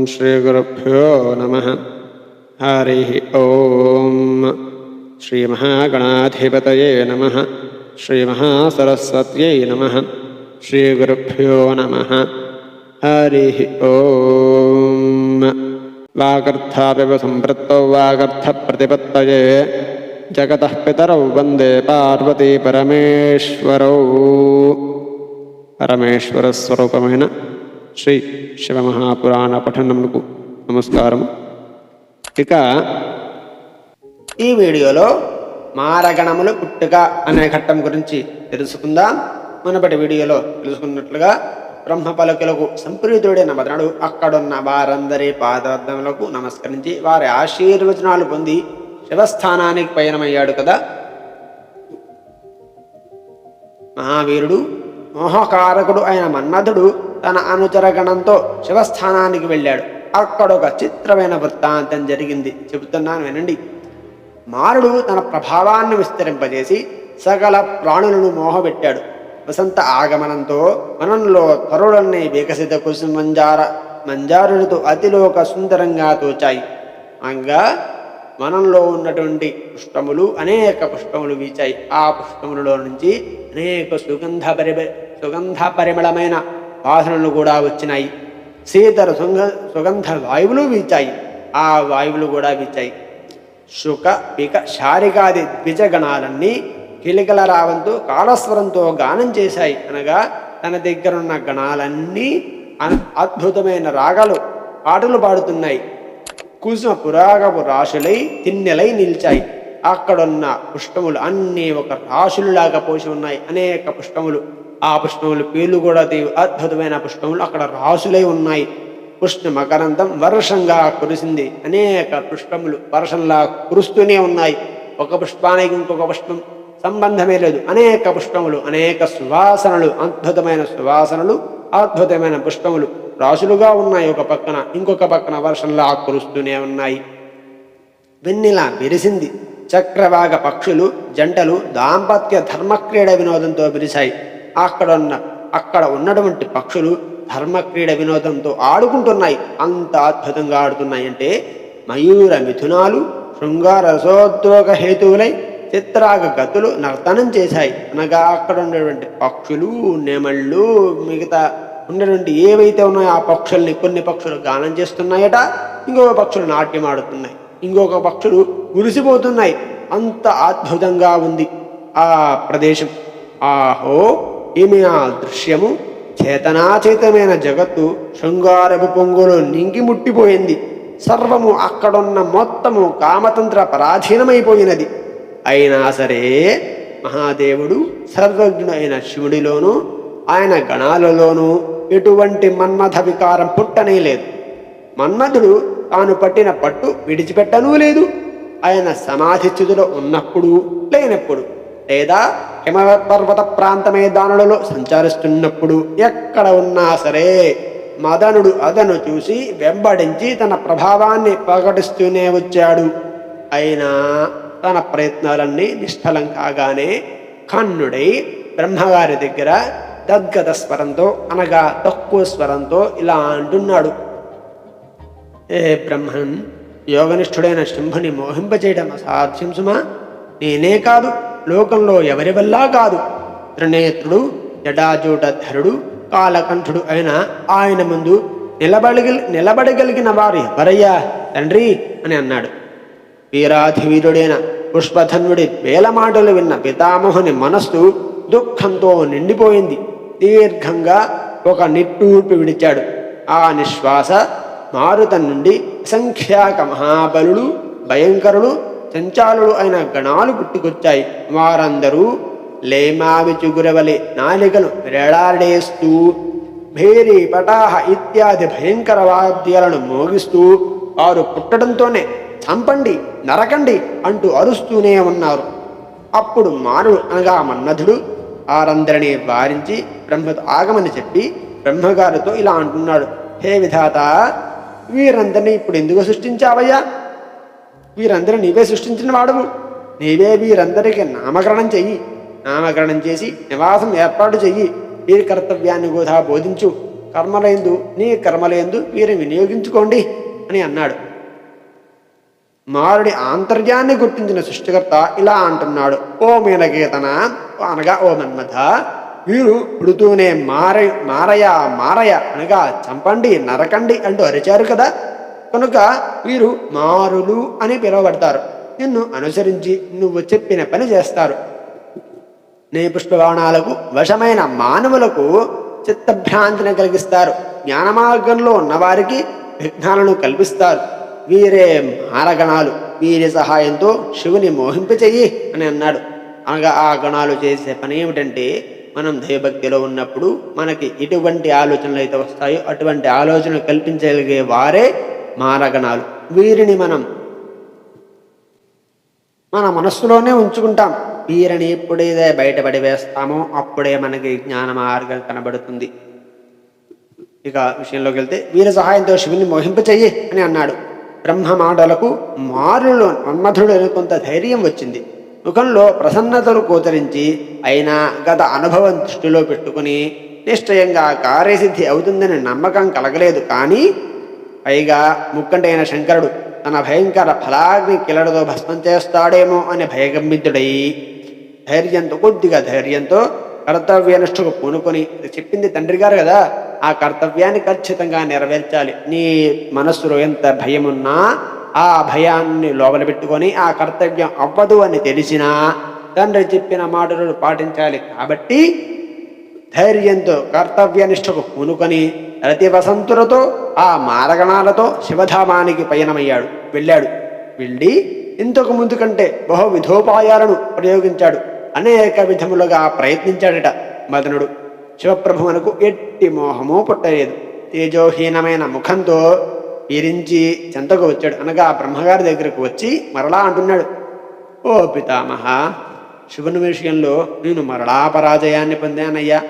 श्रीगुरुभ्यो नमः। हरिः ॐ। श्रीमहागणाधिपतये नमः। श्रीमहासरस्वत्यै नमः। श्रीगुरुभ्यो नमः। हरिः ॐ। वागर्थापिव सम्पृक्तौ वागर्थप्रतिपत्तये जगतः पितरौ वन्दे पार्वती परमेश्वरौ। పరమేశ్వరస్వరూపమైన శ్రీ శివమహాపురాణ పఠనమునకు నమస్కారం. ఇక ఈ వీడియోలో మారగణములు పుట్టుక అనే ఘట్టం గురించి తెలుసుకుందాం. మునుపటి వీడియోలో తెలుసుకున్నట్లుగా బ్రహ్మ పలుకులకు సంప్రీతుడైన మదనుడు అక్కడున్న వారందరి పాదవద్దములకు నమస్కరించి వారి ఆశీర్వచనాలు పొంది శివస్థానానికి పయనమయ్యాడు కదా. మహావీరుడు మోహకారకుడు అయిన మన్మధుడు తన అనుచరగణంతో శివస్థానానికి వెళ్ళాడు. అక్కడ ఒక చిత్రమైన వృత్తాంతం జరిగింది, చెబుతున్నాను వినండి. మారుడు తన ప్రభావాన్ని విస్తరింపజేసి సకల ప్రాణులను మోహపెట్టాడు. వసంత ఆగమనంతో వనంలో తరుణులన్నీ వికసిత మంజారులతో అతిలోక సుందరంగా తోచాయి. అనగా వనంలో ఉన్నటువంటి పుష్పములు అనేక పుష్పములు వీచాయి. ఆ పుష్పములలో నుంచి అనేక సుగంధ పరిమళమైన వాసనలు కూడా వచ్చినాయి. శీతల సుగంధ వాయువులు వీచాయి. ఆ వాయువులు కూడా వీచాయి. శుక పిక శారికాది ద్విజగణాలన్నీ కిలికల రావంతో కాళస్వరంతో గానం చేశాయి. అనగా తన దగ్గరున్న గణాలన్నీ అద్భుతమైన రాగాలు పాటలు పాడుతున్నాయి. కుసుమ పురాగపు రాశులై తిన్నెలై నిలిచాయి. అక్కడున్న పుష్పములు అన్నీ ఒక రాశులులాగా పోసి ఉన్నాయి. అనేక పుష్పములు, ఆ పుష్పములు పేర్లు కూడా అద్భుతమైన పుష్పములు అక్కడ రాశులై ఉన్నాయి. పుష్ప మకరంతం వర్షంగా కురిసింది. అనేక పుష్పములు వర్షంలా కురుస్తూనే ఉన్నాయి. ఒక పుష్పానికి ఇంకొక పుష్పం సంబంధమే లేదు. అనేక పుష్పములు, అనేక సువాసనలు, అద్భుతమైన సువాసనలు, అద్భుతమైన పుష్పములు రాశులుగా ఉన్నాయి. ఒక పక్కన ఇంకొక పక్కన వర్షంలా కురుస్తూనే ఉన్నాయి. వెన్నెల విరిసింది. చక్రవాగ పక్షులు జంటలు దాంపత్య ధర్మక్రీడ వినోదంతో విరిశాయి. అక్కడ ఉన్నటువంటి పక్షులు ధర్మక్రీడ వినోదంతో ఆడుకుంటున్నాయి. అంత అద్భుతంగా ఆడుతున్నాయి అంటే మయూర మిథునాలు శృంగార రసోద్రోగ హేతువులై చిత్రాగ గతులు నర్తనం చేశాయి. అనగా అక్కడ ఉన్నటువంటి పక్షులు, నెమళ్ళు, మిగతా ఉన్నటువంటి ఏవైతే ఉన్నాయో ఆ పక్షుల్ని కొన్ని పక్షులు గానం చేస్తున్నాయట, ఇంకొక పక్షులు నాట్యం ఆడుతున్నాయి, ఇంకొక పక్షులు మురిసిపోతున్నాయి. అంత అద్భుతంగా ఉంది ఆ ప్రదేశం. ఆహో ఏమి ఆ దృశ్యము! చేతనాచేతమైన జగత్తు శృంగారపు పొంగులు నింగి ముట్టిపోయింది. సర్వము అక్కడున్న మొత్తము కామతంత్ర పరాధీనమైపోయినది. అయినా సరే మహాదేవుడు సర్వజ్ఞుడైన శివుడిలోనూ ఆయన గణాలలోనూ ఎటువంటి మన్మథ వికారం పుట్టనే లేదు. మన్మధుడు తాను పట్టిన పట్టు విడిచిపెట్టనూ లేదు. ఆయన సమాధి స్థితిలో ఉన్నప్పుడు, లేనప్పుడు, లేదా హిమపర్వత ప్రాంత మైదానులలో సంచరిస్తున్నప్పుడు ఎక్కడ ఉన్నా సరే మదనుడు అదను చూసి వెంబడించి తన ప్రభావాన్ని ప్రకటిస్తూనే వచ్చాడు. అయినా తన ప్రయత్నాలన్నీ నిష్ఫలం కాగానే ఖన్నుడై బ్రహ్మగారి దగ్గర తద్గత స్వరంతో, అనగా తక్కువ స్వరంతో ఇలా అంటున్నాడు. ఏ బ్రహ్మన్, యోగనిష్ఠుడైన శంభుని మోహింపచేయడం అసాధ్యం సుమా. నేనే కాదు, లోకంలో ఎవరి వల్ల కాదు. త్రినేత్రుడు, జటాజూటధరుడు, కాలకంఠుడు అయిన ఆయన ముందు నిలబడగలిగిన వారు ఎవరయ్యా తండ్రి అని అన్నాడు. వీరాధివీరుడైన పుష్పధన్వుడి వేల మాటలు విన్న పితామహుని మనస్సు దుఃఖంతో నిండిపోయింది. దీర్ఘంగా ఒక నిట్టూర్పు విడిచాడు. ఆ నిశ్వాస మారుత నుండి అసంఖ్యాక మహాబలుడు, భయంకరుడు, సంచాలుడు అయిన గణాలు పుట్టుకొచ్చాయి. వారందరూ లేమావి చుగురవలి నాలికలు వేలాడేస్తూ భేరి పటాహ ఇత్యాది భయంకర వాద్యాలను మోగిస్తూ వారు పుట్టడంతోనే చంపండి, నరకండి అంటూ అరుస్తూనే ఉన్నారు. అప్పుడు మానుడు అనగా మన్మధుడు వారందరినీ వారించి బ్రహ్మతో ఆగమని చెప్పి బ్రహ్మగారితో ఇలా అంటున్నాడు. హే విధాత, వీరందరినీ ఇప్పుడు ఎందుకు సృష్టించావయ్యా? వీరందరూ నీవే సృష్టించిన వాడవు. నీవే వీరందరికీ నామకరణం చెయ్యి. నామకరణం చేసి నివాసం ఏర్పాటు చెయ్యి. వీరి కర్తవ్యాన్ని కూడా బోధించు. కర్మలందు నీ కర్మలందు వీరిని వినియోగించుకోండి అని అన్నాడు. మారుడి ఆంతర్యాన్ని గుర్తించిన సృష్టికర్త ఇలా అంటున్నాడు, ఓ మీనకేతన, అనగా ఓ మన్మథ, వీరు పుడుతూనే మారయ మారయ అనగా చంపండి నరకండి అంటూ అరిచారు కదా, కనుక వీరు మారులు అని పిలువబడతారు. నిన్ను అనుసరించి నువ్వు చెప్పిన పని చేస్తారు. నీ పుష్పబాణాలకు వశమైన మానవులకు చిత్తభ్రాంతిని కలిగిస్తారు. జ్ఞాన మార్గంలో ఉన్నవారికి విఘ్నాలను కల్పిస్తారు. వీరే మారగణాలు. వీరి సహాయంతో శివుని మోహింపచెయ్యి అని అన్నాడు. అనగా ఆ గణాలు చేసే పని ఏమిటంటే, మనం దైవభక్తిలో ఉన్నప్పుడు మనకి ఎటువంటి ఆలోచనలు అయితే వస్తాయో అటువంటి ఆలోచనలు కల్పించగలిగే వారే మారగణాలు. వీరిని మనం మన మనస్సులోనే ఉంచుకుంటాం. వీరిని ఎప్పుడైతే బయటపడి వేస్తామో అప్పుడే మనకి జ్ఞాన మార్గం కనబడుతుంది. ఇక విషయంలోకి వెళ్తే, వీరి సహాయంతో శివుని మోహింపచెయ్యి అని అన్నాడు. బ్రహ్మ మాటలకు మారులో మన్మధుడు కొంత ధైర్యం వచ్చింది. ముఖంలో ప్రసన్నతలు గోచరించి, అయినా గత అనుభవం దృష్టిలో పెట్టుకుని నిశ్చయంగా కార్యసిద్ధి అవుతుందని నమ్మకం కలగలేదు. కానీ పైగా ముక్కంటైన శంకరుడు తన భయంకర ఫలాగ్ని కిలడతో భస్మం చేస్తాడేమో అని భయగంభితుడై కొద్దిగా ధైర్యంతో కర్తవ్యనిష్టకు పూనుకొని, చెప్పింది తండ్రి గారు కదా, ఆ కర్తవ్యాన్ని ఖచ్చితంగా నెరవేర్చాలి. నీ మనస్సులో ఎంత భయమున్నా ఆ భయాన్ని లోపల పెట్టుకొని ఆ కర్తవ్యం అవ్వదు అని తెలిసినా తండ్రి చెప్పిన మాటలను పాటించాలి. కాబట్టి ధైర్యంతో కర్తవ్యనిష్టకు పూనుకొని రతి వసంతులతో ఆ మారగణాలతో శివధామానికి వెళ్ళాడు. వెళ్ళి ఇంతకు ముందు కంటే బహు విధోపాయాలను ప్రయోగించాడు. అనేక విధములుగా ప్రయత్నించాడట మదనుడు. శివప్రభువునకు ఎట్టి మోహము పుట్టలేదు. తేజోహీనమైన ముఖంతో విరించి చెంతకు వచ్చాడు. అనగా బ్రహ్మగారి దగ్గరకు వచ్చి మరలా అంటున్నాడు, ఓ పితామహ, శివుని విషయంలో నేను మరలా పరాజయాన్ని పొందానయ్యా.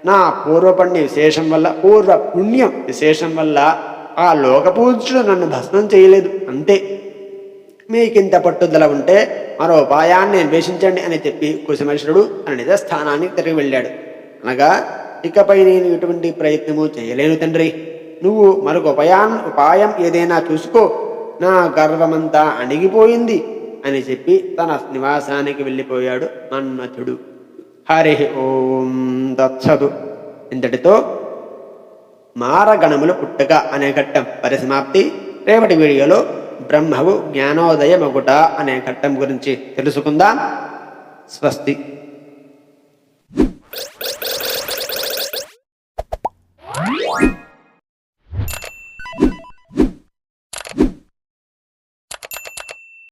నా పూర్వ పుణ్యం విశేషం వల్ల ఆ లోకపూజ్యుడు నన్ను భస్మం చేయలేదు, అంతే. మీకింత పట్టుదల ఉంటే మరో ఉపాయాన్ని అన్వేషించండి అని చెప్పి కుశమేశ్వరుడు తన నిజ స్థానానికి తిరిగి వెళ్ళాడు. అనగా, ఇకపై నేను ఎటువంటి ప్రయత్నము చేయలేను తండ్రి, నువ్వు మరొక ఉపాయం ఏదైనా చూసుకో, నా గర్వమంతా అణిగిపోయింది అని చెప్పి తన నివాసానికి వెళ్ళిపోయాడు మన్మథుడు. హరి ఓం తత్సదు. ఇంతటితో మారగణములు పుట్టుక అనే ఘట్టం పరిసమాప్తి. రేపటి వీడియోలో బ్రహ్మవు జ్ఞానోదయమగుట అనే ఘట్టం గురించి తెలుసుకుందాం. స్వస్తి.